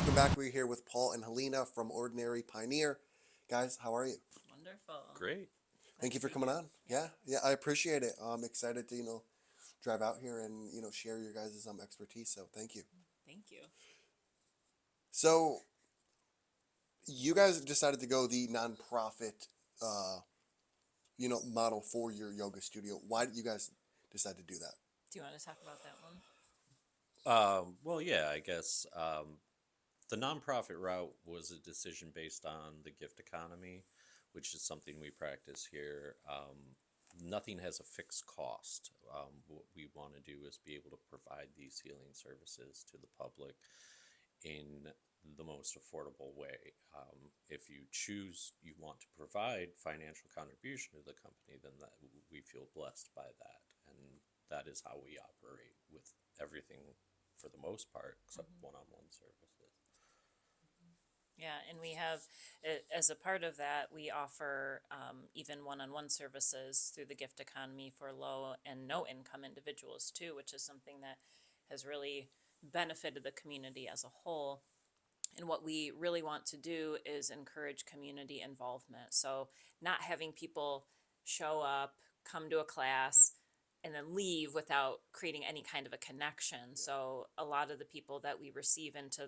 Welcome back. We're here with Paul and Halina from Ordinary Pioneer. Guys, how are you? Wonderful. Great. Glad Thank to you for be coming here. on. Yeah, I appreciate it. I'm excited to, drive out here and, share your guys' expertise. So thank you. Thank you. So you guys decided to go the nonprofit, uh, model for your yoga studio. Why did you guys decide to do that? Do you want to talk about that one? Well, yeah, I guess the nonprofit route was a decision based on the gift economy, which is something we practice here. Nothing has a fixed cost. What we want to do is be able to provide these healing services to the public in the most affordable way. If you choose you want to provide financial contribution to the company, then we feel blessed by that, and that is how we operate with everything for the most part, except one-on-one services. Yeah, and we have, as a part of that, we offer even one-on-one services through the gift economy for low and no income individuals too, which is something that has really benefited the community as a whole. And what we really want to do is encourage community involvement. So, not having people show up, come to a class, and then leave without creating any kind of a connection. So, a lot of the people that we receive into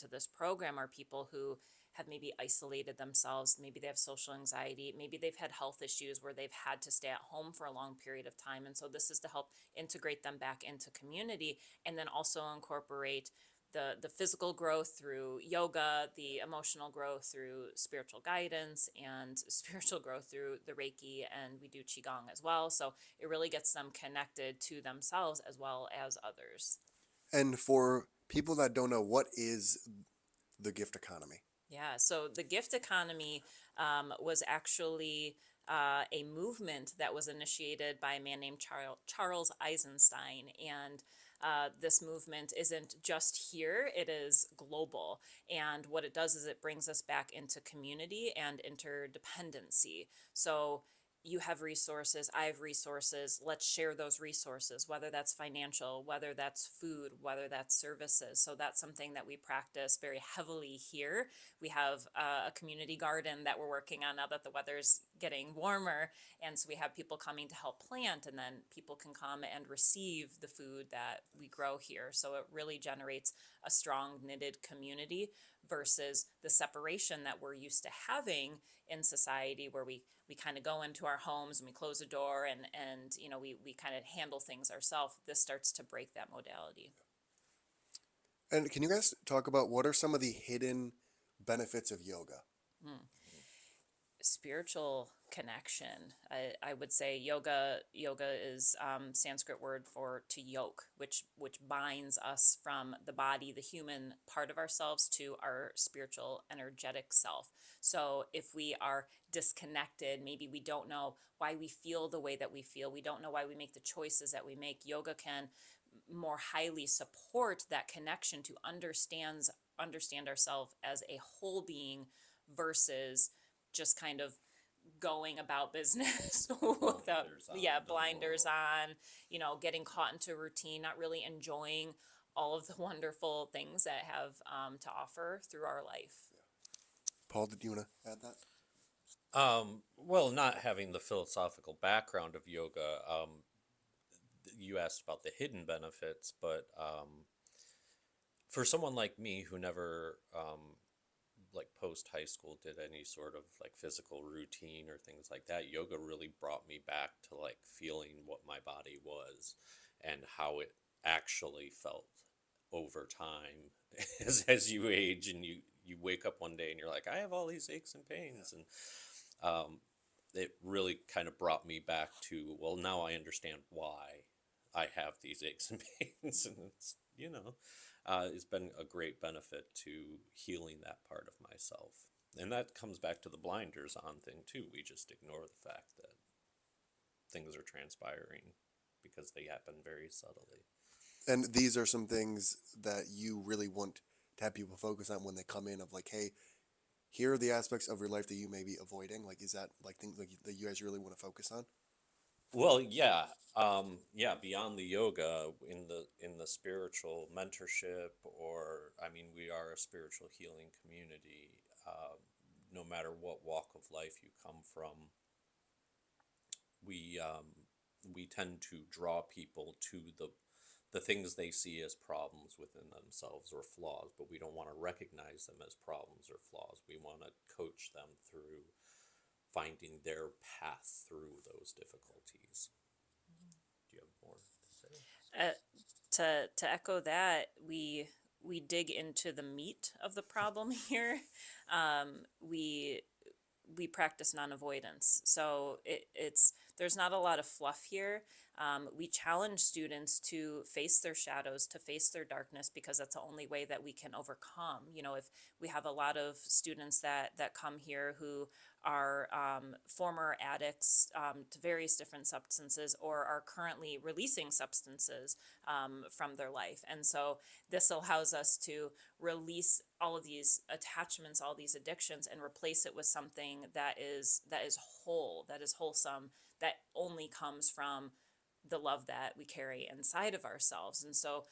this program are people who have maybe isolated themselves, maybe they have social anxiety, maybe they've had health issues where they've had to stay at home for a long period of time. And so this is to help integrate them back into community and then also incorporate the physical growth through yoga, the emotional growth through spiritual guidance, and spiritual growth through the Reiki, and we do Qigong as well. So it really gets them connected to themselves as well as others. And for people that don't know, what is the gift economy? Yeah, so the gift economy was actually a movement that was initiated by a man named Charles Eisenstein. And this movement isn't just here, it is global. And what it does is it brings us back into community and interdependency. So you have resources, I have resources. Let's share those resources, whether that's financial, whether that's food, whether that's services. So that's something that we practice very heavily here. We have a community garden that we're working on now that the weather's getting warmer. And so we have people coming to help plant, and then people can come and receive the food that we grow here. So it really generates a strong knitted community versus the separation that we're used to having in society where we kind of go into our homes and we close the door and we kind of handle things ourselves. This starts to break that modality. And can you guys talk about what are some of the hidden benefits of yoga? Hmm. Spiritual connection. I would say yoga is Sanskrit word for to yoke, which binds us from the body, the human part of ourselves, to our spiritual energetic self. So if we are disconnected, maybe we don't know why we feel the way that we feel, we don't know why we make the choices that we make, yoga can more highly support that connection to understand ourselves as a whole being versus just kind of going about business without Blinders on to the blinders world. on, getting caught into routine, not really enjoying all of the wonderful things that have to offer through our life. Paul, did you want to add that? Well, not having the philosophical background of yoga, you asked about the hidden benefits, but for someone like me who never like post high school did any sort of like physical routine or things like that, yoga really brought me back to like feeling what my body was and how it actually felt over time as you age and you wake up one day and you're like, I have all these aches and pains. And it really kind of brought me back to, well, now I understand why I have these aches and pains. And it's been a great benefit to healing that part of myself. And that comes back to the blinders on thing too. We just ignore the fact that things are transpiring because they happen very subtly. And these are some things that you really want to have people focus on when they come in of like, hey, here are the aspects of your life that you may be avoiding. Like, is that like things like that you guys really want to focus on? Well, yeah, yeah. Beyond the yoga, in the spiritual mentorship, or I mean, we are a spiritual healing community. No matter what walk of life you come from, we we tend to draw people to the things they see as problems within themselves or flaws, but we don't want to recognize them as problems or flaws. We want to coach them through finding their path through those difficulties. Do you have more to say? Uh, to echo that, we dig into the meat of the problem here. We practice non-avoidance, so it's there's not a lot of fluff here. We challenge students to face their shadows, to face their darkness, because that's the only way that we can overcome. You know, if we have a lot of students that come here who are former addicts to various different substances, or are currently releasing substances from their life. And so this allows us to release all of these attachments, all these addictions, and replace it with something that is whole, that is wholesome, that only comes from the love that we carry inside of ourselves. And so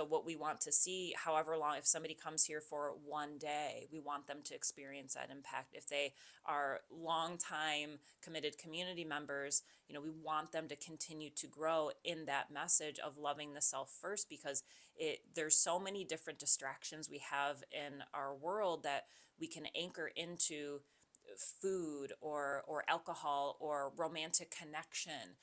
what we want to see, however long, if somebody comes here for one day, we want them to experience that impact. If they are long time committed community members, you know, we want them to continue to grow in that message of loving the self first, because there's so many different distractions we have in our world that we can anchor into food or alcohol or romantic connection.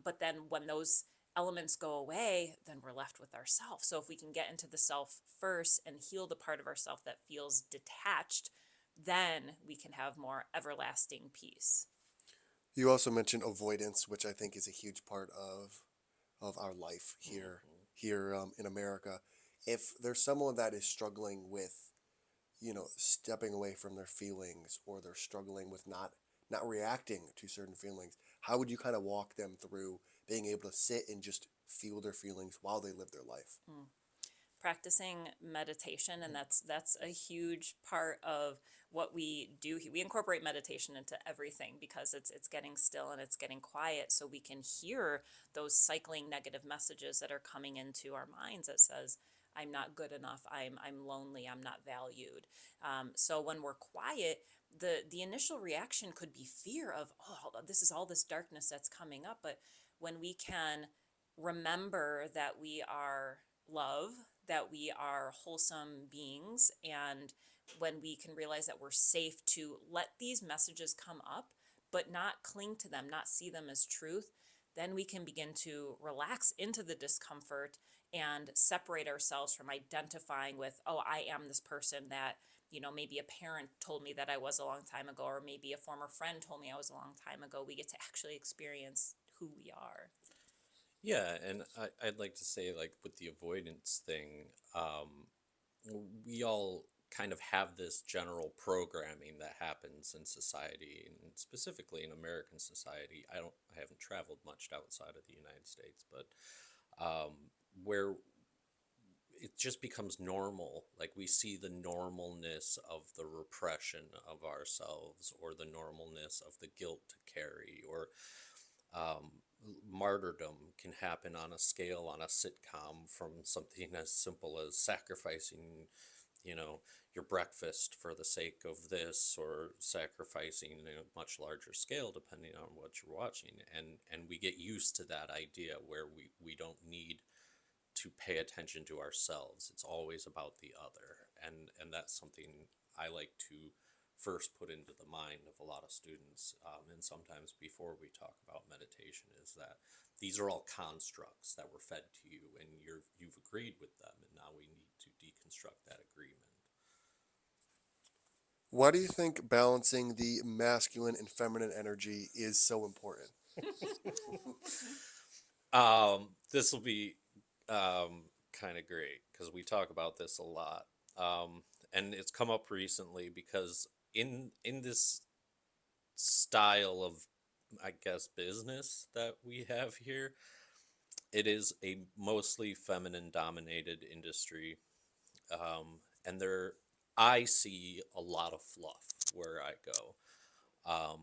But then when those elements go away, then we're left with ourself. So if we can get into the self first and heal the part of ourself that feels detached, then we can have more everlasting peace. You also mentioned avoidance, which I think is a huge part of our life Hmm. here in America. If there's someone that is struggling with, stepping away from their feelings, or they're struggling with not reacting to certain feelings, how would you kind of walk them through being able to sit and just feel their feelings while they live their life? Mm. Practicing meditation, and that's a huge part of what we do. We incorporate meditation into everything, because it's getting still and it's getting quiet, so we can hear those cycling negative messages that are coming into our minds that says, I'm not good enough, I'm lonely, I'm not valued. So when we're quiet, the initial reaction could be fear of, oh, this is all this darkness that's coming up. But when we can remember that we are love, that we are wholesome beings, and when we can realize that we're safe to let these messages come up, but not cling to them, not see them as truth, then we can begin to relax into the discomfort and separate ourselves from identifying with, oh, I am this person that, you know, maybe a parent told me that I was a long time ago, or maybe a former friend told me I was a long time ago. We get to actually experience who we are. Yeah, and I'd like to say, like, with the avoidance thing, we all kind of have this general programming that happens in society, and specifically in American society. I haven't traveled much outside of the United States, but where it just becomes normal. Like, we see the normalness of the repression of ourselves, or the normalness of the guilt to carry, or um, martyrdom can happen on a scale on a sitcom, from something as simple as sacrificing, you know, your breakfast for the sake of this, or sacrificing in a much larger scale depending on what you're watching. And we get used to that idea where we don't need to pay attention to ourselves. It's always about the other. And that's something I like to first put into the mind of a lot of students, and sometimes before we talk about meditation, is that these are all constructs that were fed to you, and you've agreed with them, and now we need to deconstruct that agreement. Why do you think balancing the masculine and feminine energy is so important? This will be kind of great because we talk about this a lot, and it's come up recently because in this style of, I guess, business that we have here, it is a mostly feminine dominated industry, and there I see a lot of fluff where I go. Um,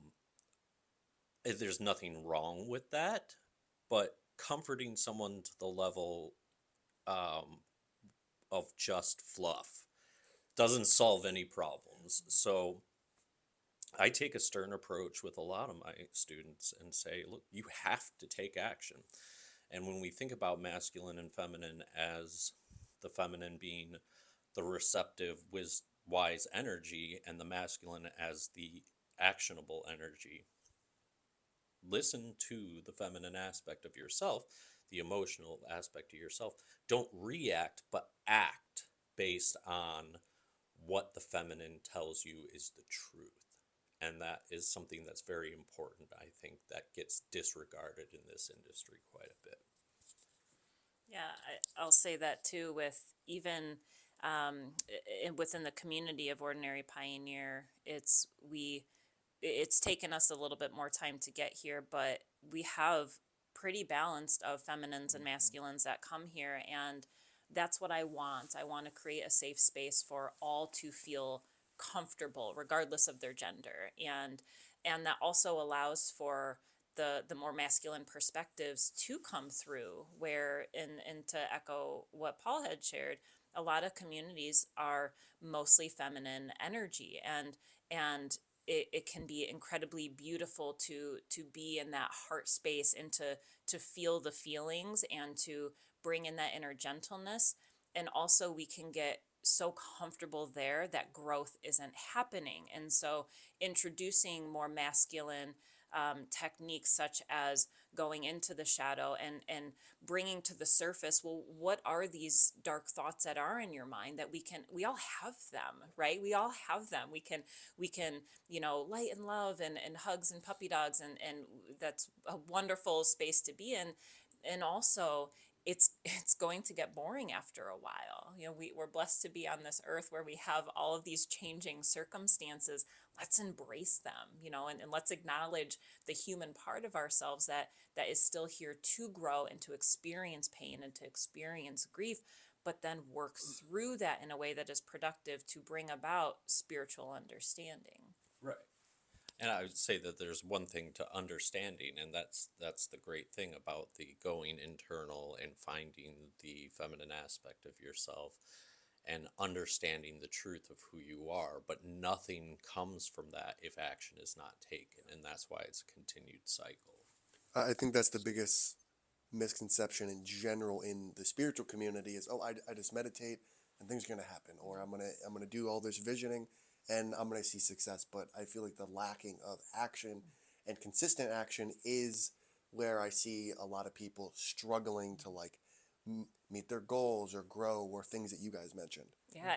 there's nothing wrong with that, but comforting someone to the level um, of just fluff doesn't solve any problems. So I take a stern approach with a lot of my students and say, look, you have to take action. And when we think about masculine and feminine as the feminine being the receptive, wise energy, and the masculine as the actionable energy, listen to the feminine aspect of yourself, the emotional aspect of yourself. Don't react, but act based on what the feminine tells you is the truth. And that is something that's very important, I think, that gets disregarded in this industry quite a bit. Yeah, I'll say that too. With even within the community of Ordinary Pioneer, it's taken us a little bit more time to get here, but we have pretty balanced of feminines and masculines that come here, and that's what I want. I want to create a safe space for all to feel comfortable regardless of their gender, and that also allows for the more masculine perspectives to come through, where and to echo what Paul had shared, a lot of communities are mostly feminine energy, and it can be incredibly beautiful to be in that heart space and to feel the feelings and to bring in that inner gentleness. And also we can get so comfortable there that growth isn't happening. And so introducing more masculine techniques, such as going into the shadow and bringing to the surface, well, what are these dark thoughts that are in your mind that we all have them, right? We all have them. We can light and love and hugs and puppy dogs, and that's a wonderful space to be in. And also it's going to get boring after a while. We're blessed to be on this earth where we have all of these changing circumstances. Let's embrace them, and let's acknowledge the human part of ourselves that is still here to grow and to experience pain and to experience grief, but then work through that in a way that is productive to bring about spiritual understanding. Right. And I would say that there's one thing to understanding, and that's the great thing about the going internal and finding the feminine aspect of yourself and understanding the truth of who you are. But nothing comes from that if action is not taken, and that's why it's a continued cycle. I think that's the biggest misconception in general in the spiritual community is, oh, I just meditate and things are going to happen, or I'm gonna do all this visioning and I'm going to see success. But I feel like the lacking of action and consistent action is where I see a lot of people struggling to like meet their goals or grow, or things that you guys mentioned. Yeah,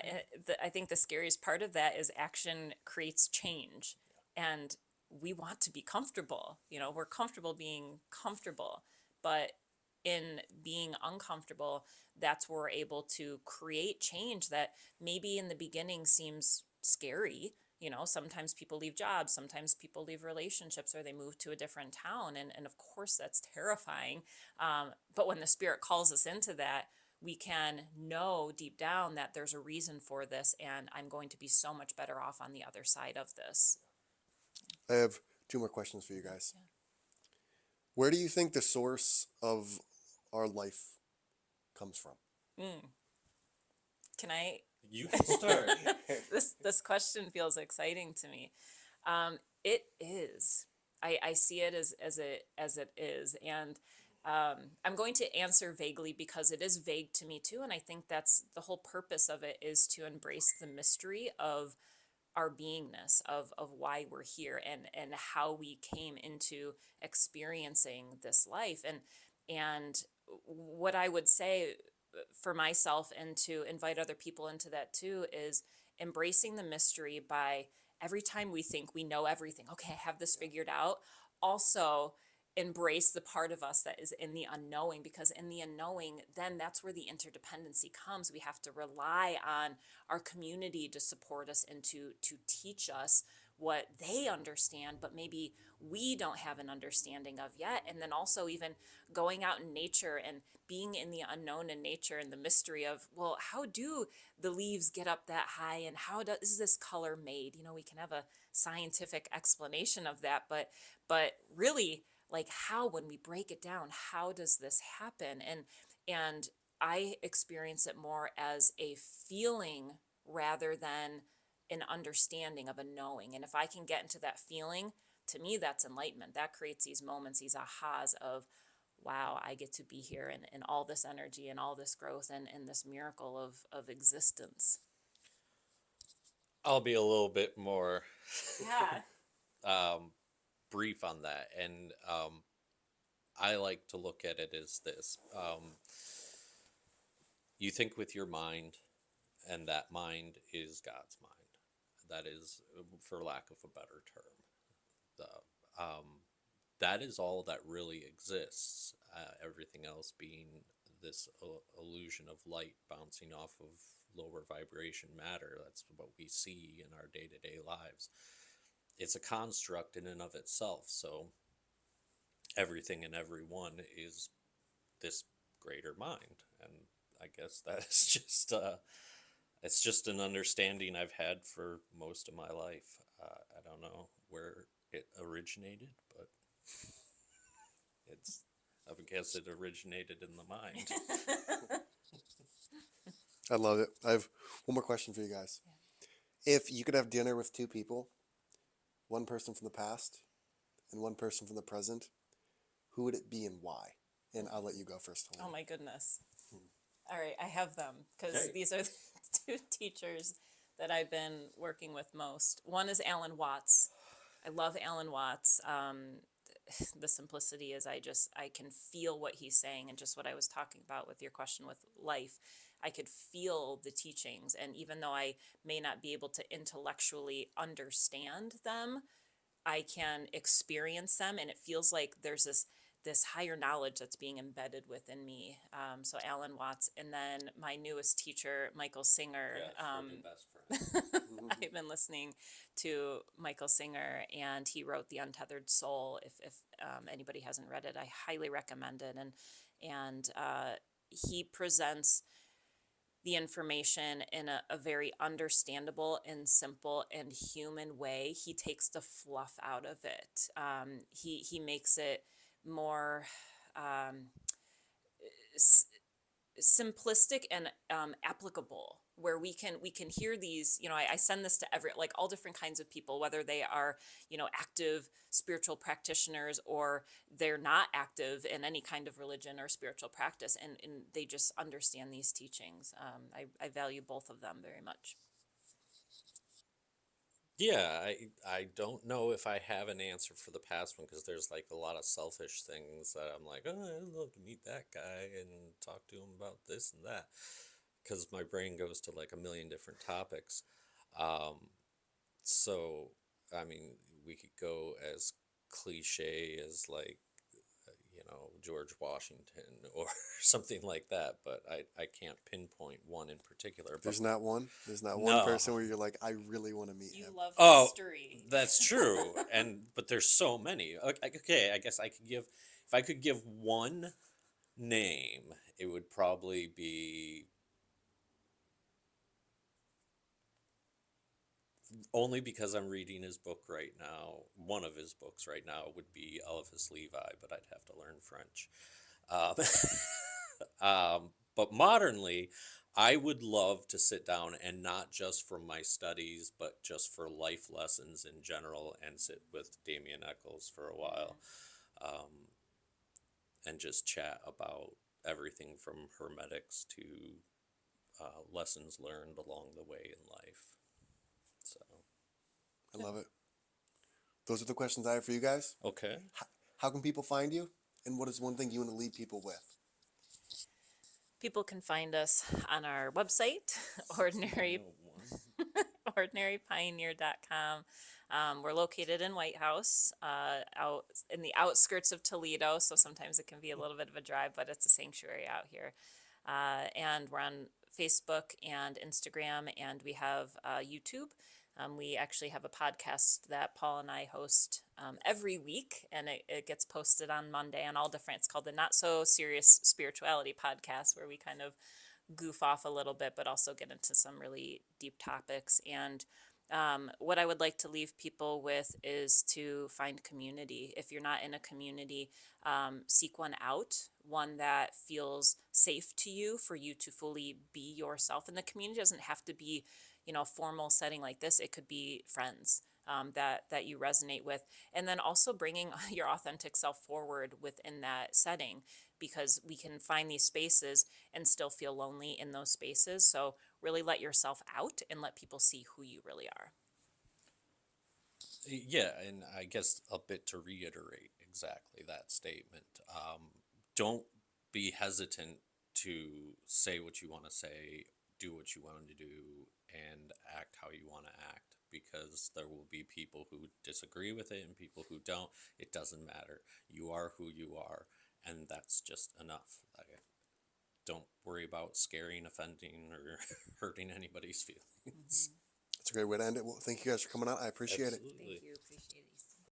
I think the scariest part of that is action creates change, and we want to be comfortable. We're comfortable being comfortable, but in being uncomfortable, that's where we're able to create change that maybe in the beginning seems scary. Sometimes people leave jobs, sometimes people leave relationships, or they move to a different town, and of course that's terrifying. But when the spirit calls us into that, we can know deep down that there's a reason for this, and I'm going to be so much better off on the other side of this. I have two more questions for you guys. Where do you think the source of our life comes from? Mm. Can I? You can start. This question feels exciting to me. It is. I see it as it is, and I'm going to answer vaguely because it is vague to me too, and I think that's the whole purpose of it, is to embrace the mystery of our beingness, of why we're here, and how we came into experiencing this life. And what I would say for myself, and to invite other people into that too, is embracing the mystery by, every time we think we know everything, okay, I have this figured out, also embrace the part of us that is in the unknowing, because in the unknowing, then that's where the interdependency comes. We have to rely on our community to support us and to teach us what they understand, but maybe we don't have an understanding of yet. And then also even going out in nature and being in the unknown in nature and the mystery of, well, how do the leaves get up that high, and how is this color made? You know, we can have a scientific explanation of that, but really, like, how, when we break it down, how does this happen? And I experience it more as a feeling rather than an understanding of a knowing. And if I can get into that feeling, to me, that's enlightenment. That creates these moments, these ahas of, wow, I get to be here, and all this energy and all this growth and this miracle of existence. I'll be a little bit more Yeah. um, brief on that, and I like to look at it as this: you think with your mind, and that mind is God's mind. That is, for lack of a better term, the that is all that really exists. Everything else being this illusion of light bouncing off of lower vibration matter. That's what we see in our day-to-day lives. It's a construct in and of itself. So everything and everyone is this greater mind, and I guess that is just it's just an understanding I've had for most of my life. I don't know where it originated, but it's, I guess it originated in the mind. I love it. I have one more question for you guys. If you could have dinner with two people, one person from the past and one person from the present, who would it be and why? And I'll let you go first, Halina. Oh my goodness. All right, I have them because Okay. these are the two teachers that I've been working with most. One is Alan Watts. I love Alan Watts. The simplicity is, I can feel what he's saying, and just what I was talking about with your question with life. I could feel the teachings, and even though I may not be able to intellectually understand them, I can experience them, and it feels like there's this higher knowledge that's being embedded within me. So Alan Watts, and then my newest teacher, Michael Singer. Yeah, we're the best friends. I've been listening to Michael Singer, and he wrote The Untethered Soul. If anybody hasn't read it, I highly recommend it. And he presents the information in a very understandable and simple and human way. He takes the fluff out of it. He makes it more s- simplistic and applicable, where we can hear these. I send this to like all different kinds of people, whether they are active spiritual practitioners, or they're not active in any kind of religion or spiritual practice, and they just understand these teachings. I value both of them very much. Yeah, I don't know if I have an answer for the past one, because there's like a lot of selfish things that I'm like, oh, I'd love to meet that guy and talk to him about this and that, because my brain goes to like a million different topics. Um, so, I mean, we could go as cliche as like, George Washington or something like that, but I can't pinpoint one in particular. But There's not one. There's not one no. person where you're like, I really want to meet You him. love Oh, history. that's true. But there's so many. Okay, I guess I could give, if I could give one name, it would probably be, only because I'm reading his book right now. One of his books right now would be Elvis Levi, but I'd have to learn French. But modernly, I would love to sit down, and not just for my studies, but just for life lessons in general, and sit with Damien Eccles for a while, and just chat about everything from hermetics to lessons learned along the way in life. So, I love it. Those are the questions I have for you guys. okay. How can people find you? And what is one thing you want to leave people with? People can find us on our website, ordinary ordinarypioneer.com. We're located in Whitehouse, out in the outskirts of Toledo, so sometimes it can be a little bit of a drive, but it's a sanctuary out here. And we're on Facebook and Instagram, and we have YouTube. We actually have a podcast that Paul and I host every week, and it gets posted on Monday on all different. It's called the Not So Serious Spirituality Podcast, where we kind of goof off a little bit, but also get into some really deep topics. And what I would like to leave people with is to find community. If you're not in a community, seek one out, one that feels safe to you for you to fully be yourself. And the community doesn't have to be, a formal setting like this. It could be friends. That you resonate with, and then also bringing your authentic self forward within that setting, because we can find these spaces and still feel lonely in those spaces. So really let yourself out and let people see who you really are. Yeah, and I guess a bit to reiterate exactly that statement. Don't be hesitant to say what you want to say, do what you want to do, and act how you want to act, because there will be people who disagree with it and people who don't. It doesn't matter. You are who you are, and that's just enough. Don't worry about scaring, offending, or hurting anybody's feelings. That's a great way to end it. Well, thank you guys for coming out. I appreciate it. Absolutely. Thank you. Appreciate it.